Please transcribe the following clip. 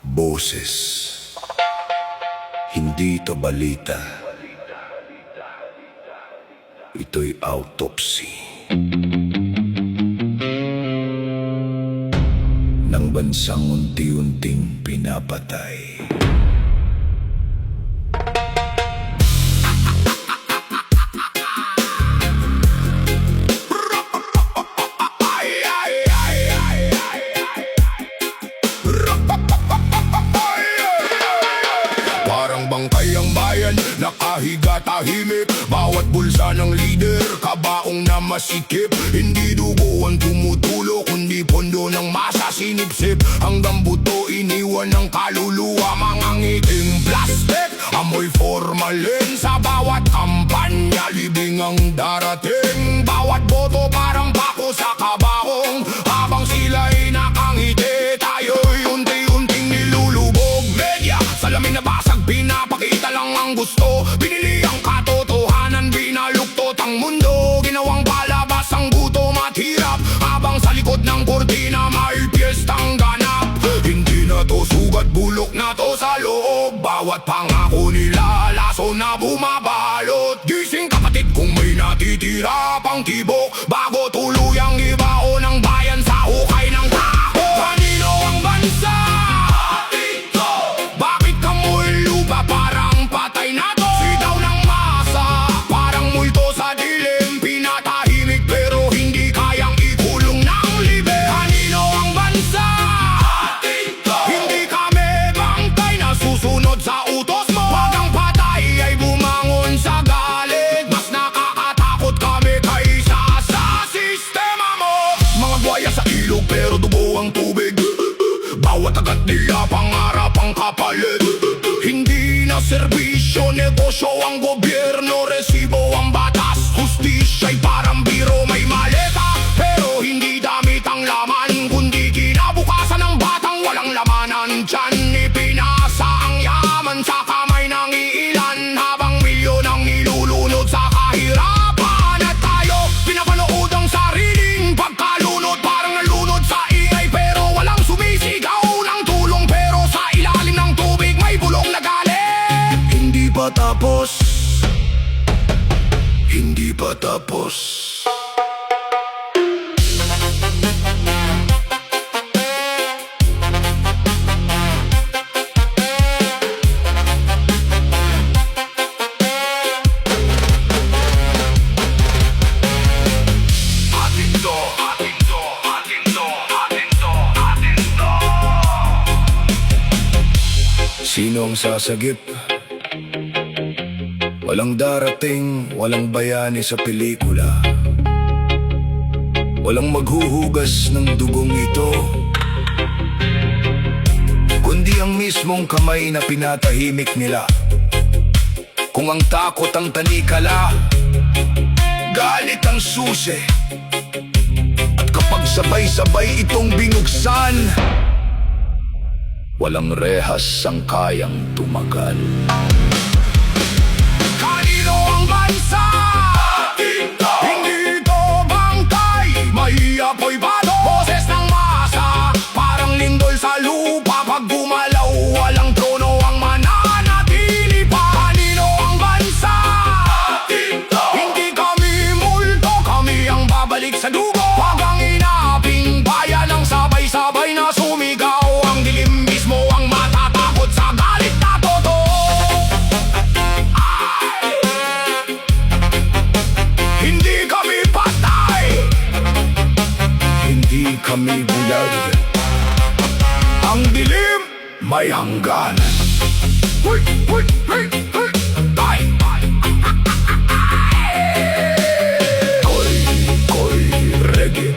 Boses. Hindi ito balita. Ito'y autopsy ng bansang unti-unting pinapatay. Parang bangkay ang bayan, nakahiga tahimik. Bawat bulsa ng lider, kabaong na masikip. Hindi dugo ang tumutulo, kundi pondo ng masa sinipsip. Hanggang buto iniwan ng kaluluwa, mga ngiting plastic. Amoy formalin sa bawat kampanya, libing ang darating. Bawat boto parang bako sa kabaong, habang sila'y nakangiti. Tayo'y unti-unting nilulubog. Media, salamin na basag, pinapakita lang ang gusto. Binili ang katotohanan, binaluktot ang mundo. Ginawang palabas ang gutom at hirap, habang sa likod ng kortina may piyestang ganap. Hindi na to sugat, bulok na to sa loob. Bawat pangako nila, laso na bumabalot. Gising kapatid kung may natitira pang tibok, bago tuluyang ibao ng bayan sa hukay ng tao. Kanino ang bansa? Bakit kamoy lupa parang patay na to? Sitaw ng masa, parang multo sa dilim. Pinatahimik pero hindi kayang ikulong ng libe. Kanino ang bansa? Hindi kami bangkay na susunod sa utos mo. Pag ang patay ay bumangon sa galit, mas nakakatakot kami kaysa sa sistema mo. Mga buhaya sa ilog pero dugo ang tubig. Bawat agat nila pangarap ang kapalit. Hindi na serbisyo, negosyo ang gobyerno, resibo ang batas. Hustisya'y parang biro, may maleta pero hindi damit ang laman, kundi kinabukasan ng batang walang lamanan. Diyan ipinasa ang yaman sa kamay ng iilan, habang milyon ang nilulunod sa kahirapan. At tayo pinapanood ang sariling pagkalunod, parang nalunod sa ingay pero walang sumisigaw ng tulong. Pero sa ilalim ng tubig may bulong na galit. Hindi pa tapos, hindi pa tapos. Atin to, atin to, atin to, atin to, atin to. Sino ang sasagip? Walang darating, walang bayani sa pelikula. Walang maghuhugas ng dugong ito, kundi ang mismong kamay na pinatahimik nila. Kung ang takot ang tanikala, galit ang susi. At kapag sabay-sabay itong binuksan, walang rehas ang kayang tumagal. Kanino ang bansa? Hindi ito bangkay, may apoy bato. Boses ng masa, parang lindol sa lupa. Pag gumalaw, walang trono ang mananatili pa. Kanino ang bansa? Hindi kami multo, kami ang babalik sa dugo. Pag ang inaping bayan ang sabay-sabay na sumigaw, ang dilim mismo ang matatakot sa galit na totoo. Hindi kami patay, Hindi kami bulag. ang dilim may hanggan. Huy, huy, huy, huy. Tay, tay. Koy, koy, reggae.